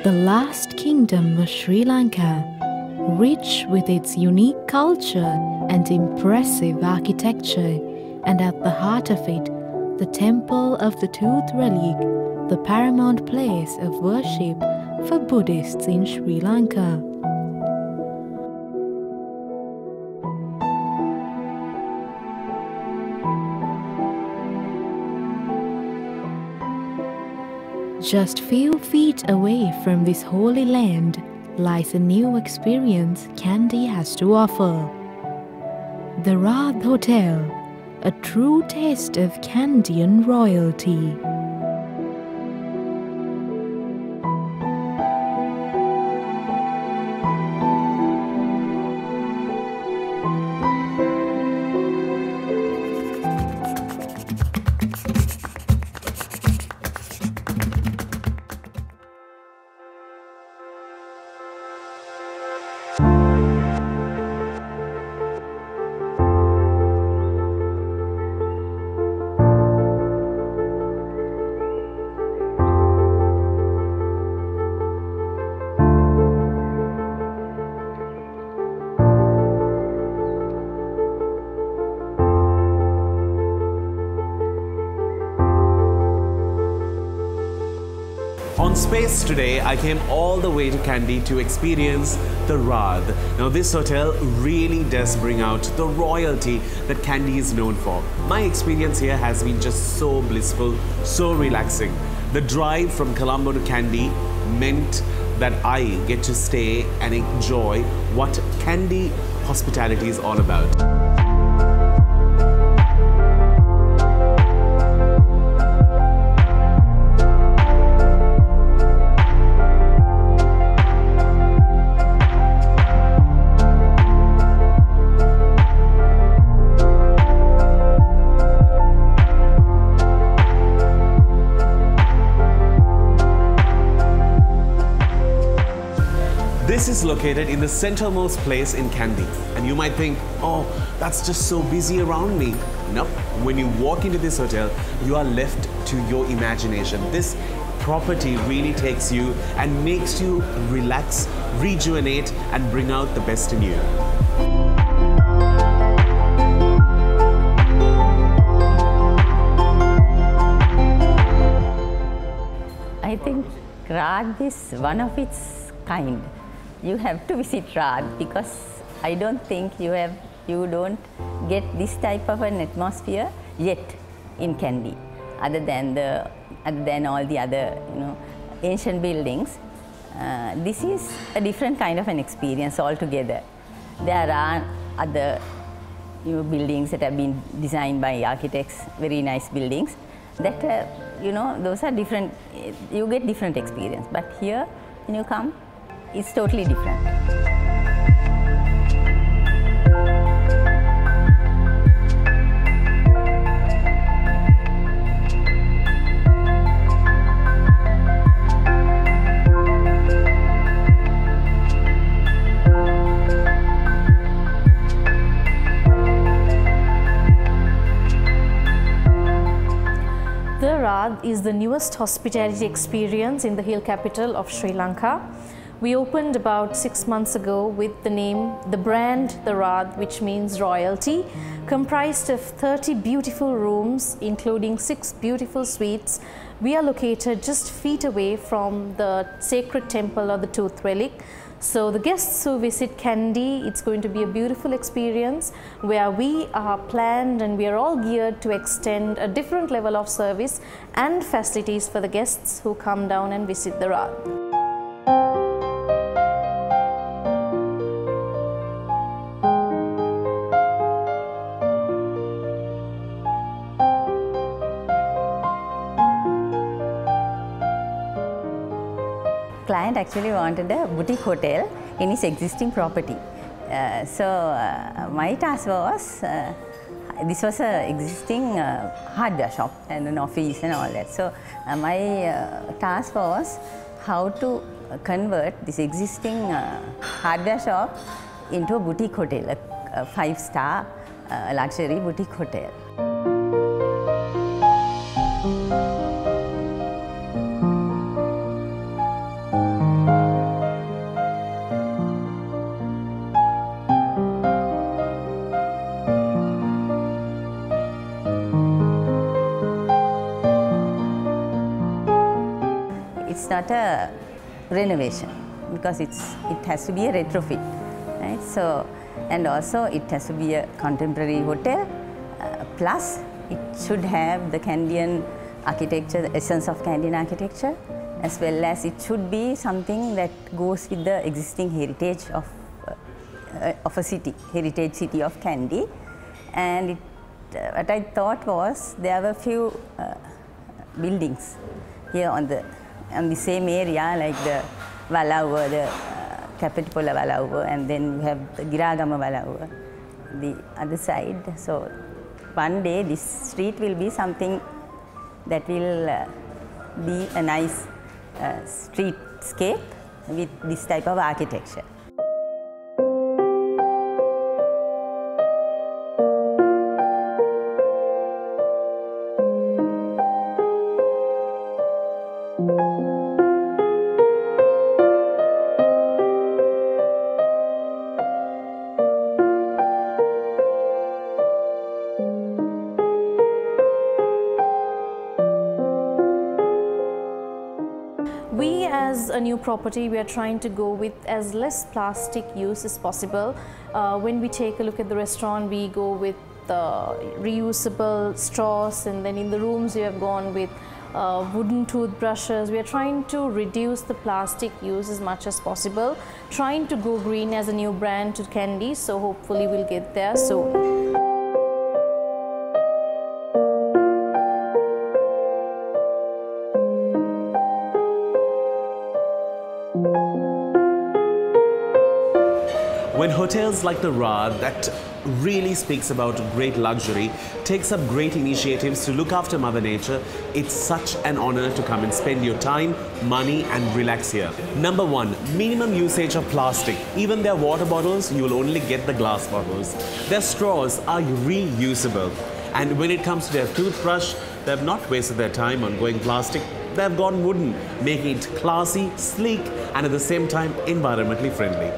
the last kingdom of Sri Lanka, rich with its unique culture and impressive architecture, and at the heart of it, the Temple of the Tooth Relic, the paramount place of worship for Buddhists in Sri Lanka. Just few feet away from this holy land lies a new experience Kandy has to offer. The Radh Hotel, a true taste of Kandyan royalty. On Space today, I came all the way to Kandy to experience the Radh. Now this hotel really does bring out the royalty that Kandy is known for. My experience here has been just so blissful, so relaxing. The drive from Colombo to Kandy meant that I get to stay and enjoy what Kandy hospitality is all about. This is located in the centermost place in Kandy. And you might think, oh, that's just so busy around me. Nope. When you walk into this hotel, you are left to your imagination. This property really takes you and makes you relax, rejuvenate, and bring out the best in you. I think Radh is one of its kind. You have to visit Radh because I don't think you don't get this type of an atmosphere yet in Kandy, other than all the other ancient buildings. This is a different kind of an experience altogether. There are other buildings that have been designed by architects, very nice buildings. That those are different. You get different experience, but here when you come, it's totally different. The Radh is the newest hospitality experience in the hill capital of Sri Lanka. We opened about 6 months ago with the name, the brand The Radh, which means royalty, comprised of 30 beautiful rooms, including 6 beautiful suites. We are located just feet away from the sacred temple of the Tooth Relic. So the guests who visit Kandy, it's going to be a beautiful experience where we are planned and we are all geared to extend a different level of service and facilities for the guests who come down and visit the Radh. Client actually wanted a boutique hotel in his existing property. So my task was, this was an existing hardware shop and an office and all that. So my task was how to convert this existing hardware shop into a boutique hotel, a 5-star luxury boutique hotel. start a renovation because it has to be a retrofit, right? So, and also it has to be a contemporary hotel, plus it should have the Kandyan architecture, the essence of Kandyan architecture, as well as it should be something that goes with the existing heritage of a city, heritage city of Kandy. And what I thought was there were few buildings here on the same area, like the Walauwa, the Kapitipola Walauwa, and then you have the Giragama Walauwa, the other side. So one day this street will be something that will be a nice streetscape with this type of architecture. We as a new property, we are trying to go with as less plastic use as possible. When we take a look at the restaurant, we go with reusable straws, and then in the rooms we have gone with wooden toothbrushes. We are trying to reduce the plastic use as much as possible, trying to go green as a new brand to Kandy, so hopefully we'll get there soon. When hotels like the Radh, that really speaks about great luxury, takes up great initiatives to look after Mother Nature, it's such an honor to come and spend your time, money and relax here. Number one, minimum usage of plastic. Even their water bottles, you will only get the glass bottles. Their straws are reusable. And when it comes to their toothbrush, they have not wasted their time on going plastic. They have gone wooden, making it classy, sleek and at the same time environmentally friendly.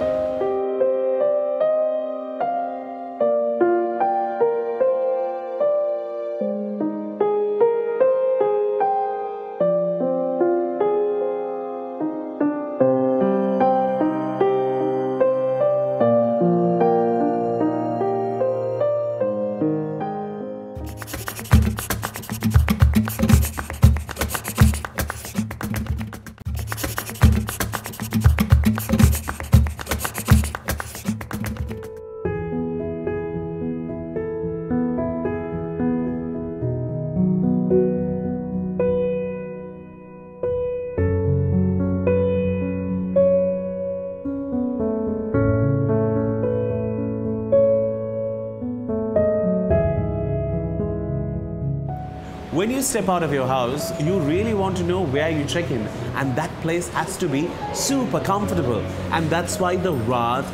When you step out of your house, you really want to know where you check in, and that place has to be super comfortable, and that's why the Radh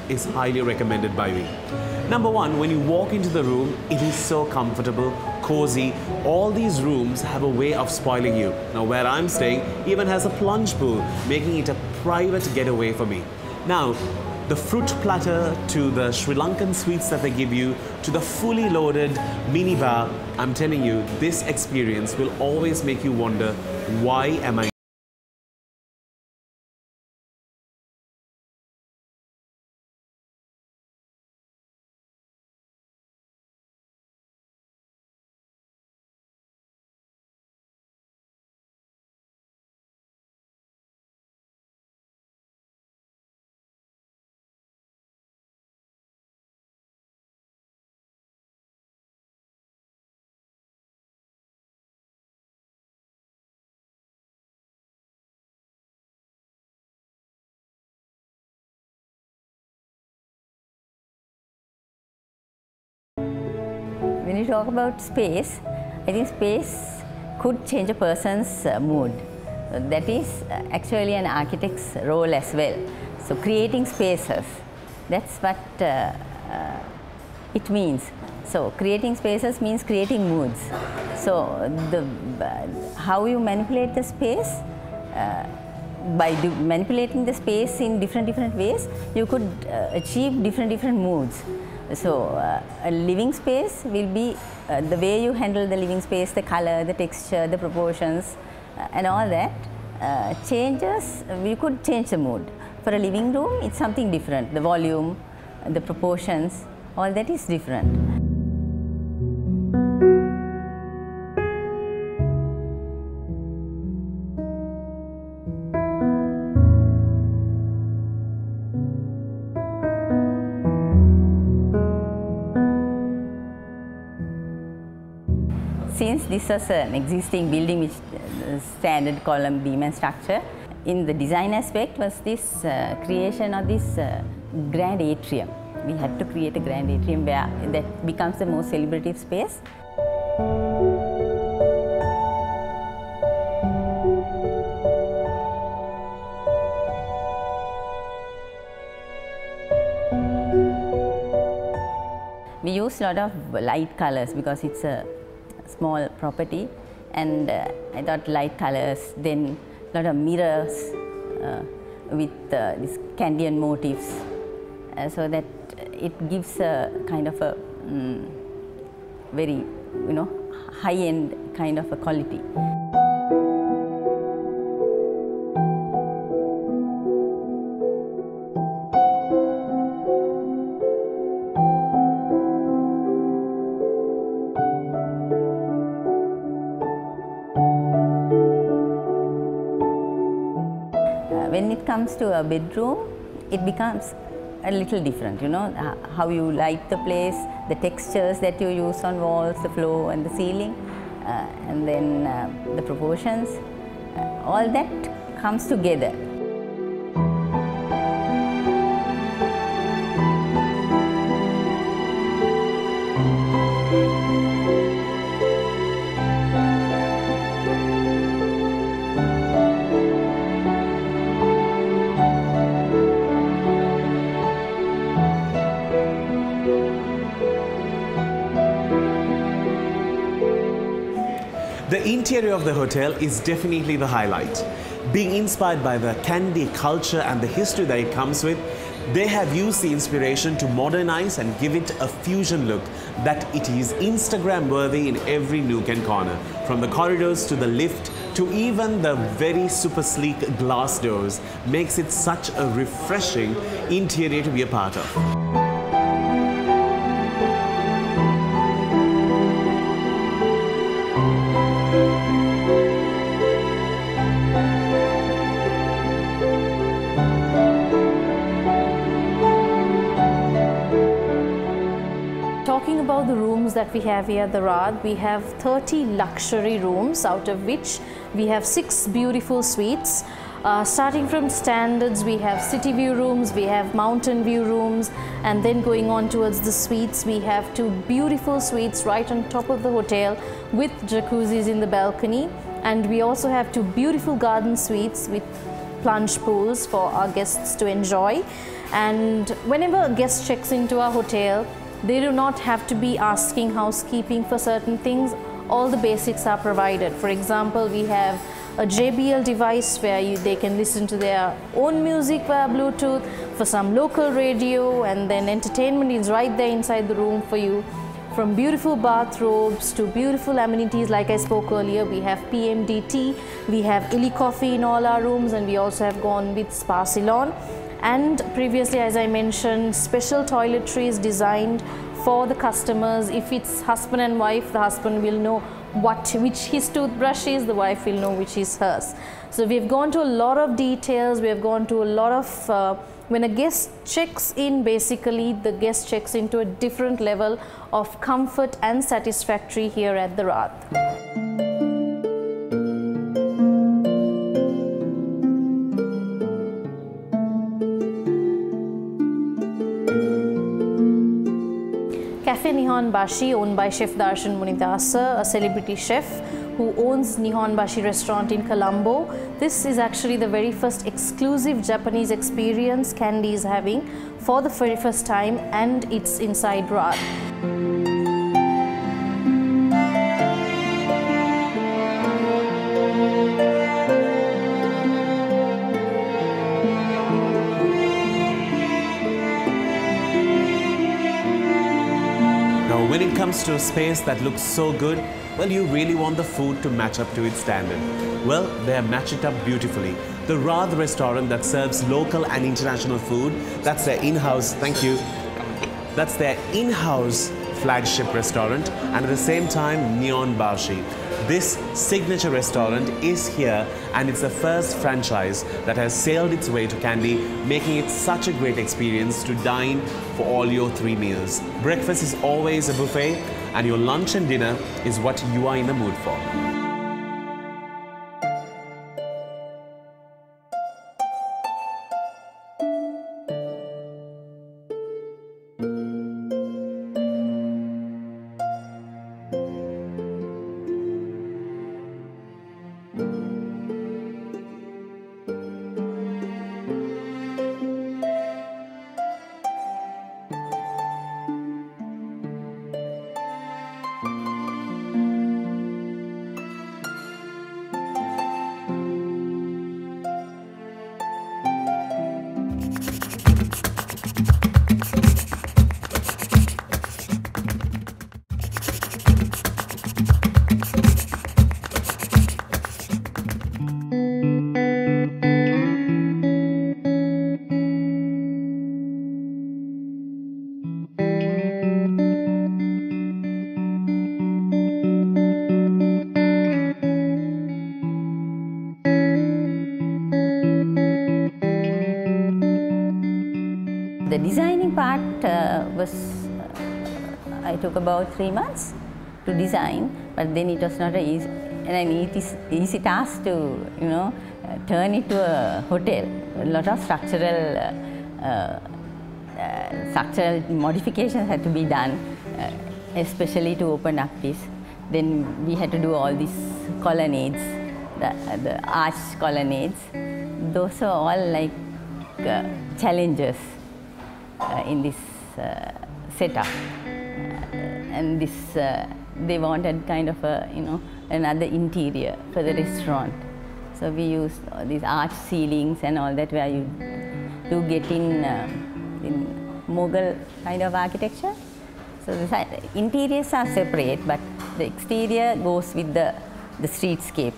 is highly recommended by me. Number one, when you walk into the room, it is so comfortable, cozy. All these rooms have a way of spoiling you. Now where I'm staying even has a plunge pool, making it a private getaway for me. Now, the fruit platter to the Sri Lankan sweets that they give you to the fully loaded mini bar, I'm telling you, this experience will always make you wonder, why am I When you talk about space, I think space could change a person's mood. That is actually an architect's role as well. So creating spaces, that's what it means. So creating spaces means creating moods. So how you manipulate the space, by manipulating the space in different ways, you could achieve different moods. So a living space will be the way you handle the living space, the color, the texture, the proportions and all that changes, we could change the mood. For a living room, it's something different. The volume, the proportions, all that is different. Since this was an existing building which standard column beam and structure, in the design aspect was this creation of this grand atrium. We had to create a grand atrium where that becomes the most celebrative space. We use a lot of light colors because it's a small property, and I thought light colors, then a lot of mirrors with these Kandian motifs, so that it gives a kind of a very, high-end kind of a quality. When it comes to a bedroom, it becomes a little different, how you light the place, the textures that you use on walls, the floor and the ceiling, and then the proportions, all that comes together. The interior of the hotel is definitely the highlight. Being inspired by the Kandy culture and the history that it comes with, they have used the inspiration to modernize and give it a fusion look that it is Instagram worthy in every nook and corner. From the corridors to the lift to even the very super sleek glass doors makes it such a refreshing interior to be a part of. Talking about the rooms that we have here at the Radh, we have 30 luxury rooms, out of which we have 6 beautiful suites. Starting from standards, we have city view rooms, we have mountain view rooms, and then going on towards the suites, we have 2 beautiful suites right on top of the hotel with jacuzzis in the balcony. And we also have 2 beautiful garden suites with plunge pools for our guests to enjoy. And whenever a guest checks into our hotel, they do not have to be asking housekeeping for certain things. All the basics are provided. For example, we have a JBL device where they can listen to their own music via Bluetooth, for some local radio, and then entertainment is right there inside the room for you. From beautiful bathrobes to beautiful amenities, like I spoke earlier, we have PMDT, we have Illy Coffee in all our rooms, and we also have gone with Spa Salon. And previously, as I mentioned, special toiletries designed for the customers. If it's husband and wife, the husband will know which his toothbrush is, the wife will know which is hers. So we've gone to a lot of details, we have gone to a lot of, when a guest checks in, basically the guest checks into a different level of comfort and satisfactory here at the Radh. Cafe Nihon Bashi, owned by Chef Darshan Munidasa, a celebrity chef who owns Nihon Bashi restaurant in Colombo. This is actually the very first exclusive Japanese experience Kandy is having for the very first time, and it's inside Radh. When it comes to a space that looks so good, Well, you really want the food to match up to its standard. Well, they have matched it up beautifully. The Radh restaurant that serves local and international food, that's their in-house, thank you, that's their in-house flagship restaurant, and at the same time, Neon Bashi. This signature restaurant is here, and it's the first franchise that has sailed its way to Kandy, making it such a great experience to dine for all your 3 meals. Breakfast is always a buffet, and your lunch and dinner is what you are in the mood for. The designing part I took about 3 months to design, but then it was not an easy task to, turn it to a hotel. A lot of structural modifications had to be done, especially to open up this. Then we had to do all these colonnades, the arch colonnades. Those are all like challenges in this setup, and this they wanted kind of a another interior for the restaurant. So we used these arch ceilings and all that, where you do get in Mughal kind of architecture. So the interiors are separate, but the exterior goes with the streetscape.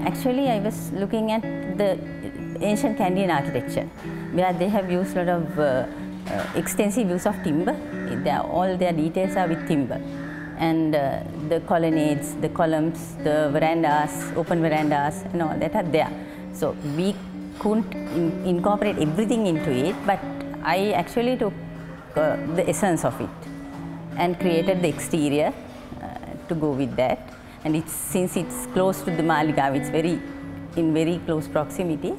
Actually, I was looking at the ancient Kandyan architecture, where they have used a lot of extensive use of timber. All their details are with timber. And the colonnades, the columns, the verandas, open verandas, and all that are there. So we couldn't incorporate everything into it, but I actually took the essence of it and created the exterior to go with that. And since it's close to the Maligav, it's in very close proximity.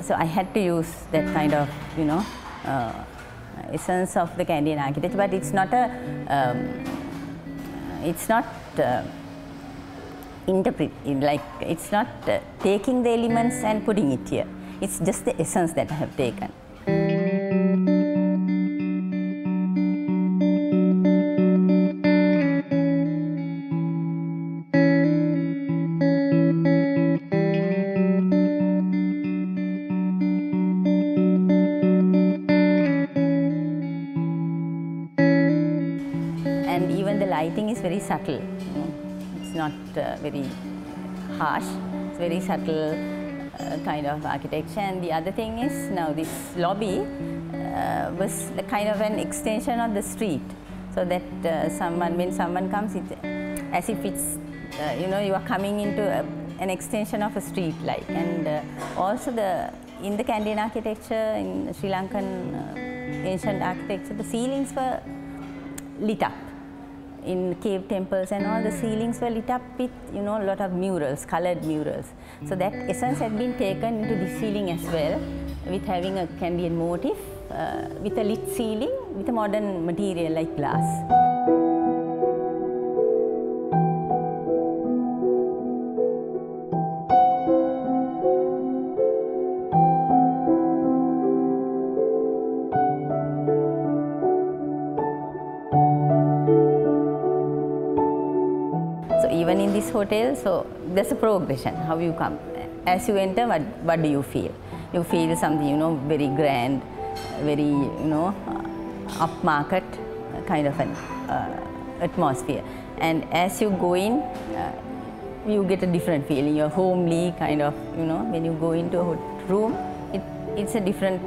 So I had to use that kind of, essence of the Kandyan architecture, but it's not it's not taking the elements and putting it here. It's just the essence that I have taken. And even the lighting is very subtle. It's not very harsh. It's very subtle kind of architecture. And the other thing is, now this lobby was kind of an extension of the street, so that when someone comes, it's as if it's you are coming into an extension of a street, like. And also in the Kandyan architecture, in Sri Lankan ancient architecture, the ceilings were lit up. In cave temples and all, the ceilings were lit up with a lot of murals, colored murals. So that essence had been taken into the ceiling as well, with having a Kandyan motif, with a lit ceiling, with a modern material like glass. hotel, so there's a progression, how you come. As you enter, what do you feel? You feel something, you know, very grand, very, you know, upmarket kind of an atmosphere. And as you go in, you get a different feeling. You're homely kind of, you know, when you go into a room, it's a different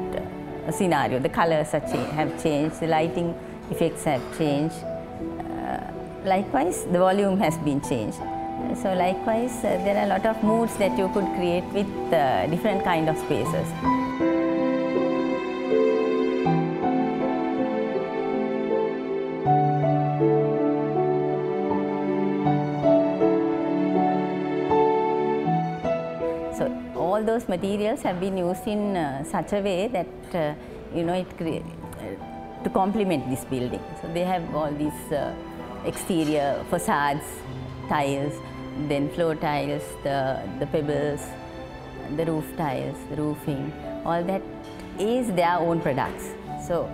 scenario. The colors have changed, the lighting effects have changed. Likewise, the volume has been changed. So likewise, there are a lot of moods that you could create with different kind of spaces. So all those materials have been used in such a way that you know, to complement this building. So they have all these exterior facades, tiles, then floor tiles, the pebbles, the roof tiles, the roofing, all that is their own products. So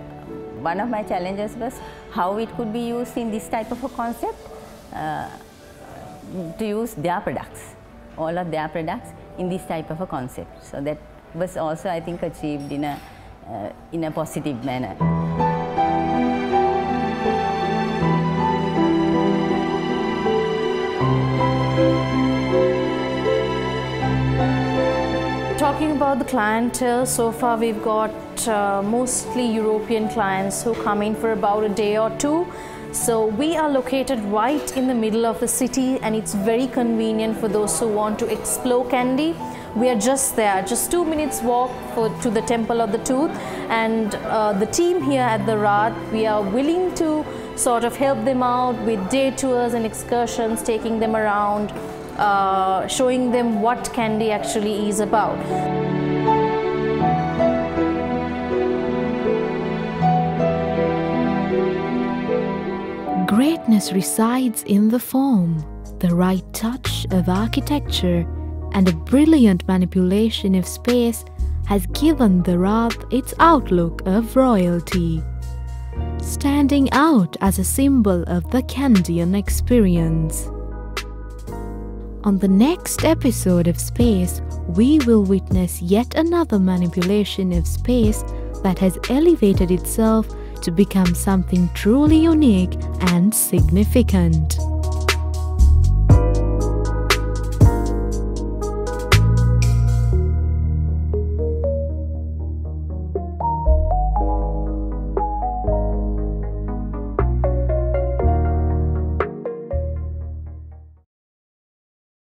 one of my challenges was how it could be used in this type of a concept, to use their products, all of their products in this type of a concept. So that was also, I think, achieved in a positive manner. Talking about the clientele, so far we've got mostly European clients who come in for about a day or two. So we are located right in the middle of the city, and it's very convenient for those who want to explore Kandy. We are just there, just 2 minutes walk to the Temple of the Tooth, and the team here at the Radh, we are willing to sort of help them out with day tours and excursions, taking them around, showing them what Kandy actually is about. Greatness resides in the form, the right touch of architecture, and a brilliant manipulation of space has given the Radh its outlook of royalty, standing out as a symbol of the Kandian experience. On the next episode of Space, we will witness yet another manipulation of space that has elevated itself to become something truly unique and significant.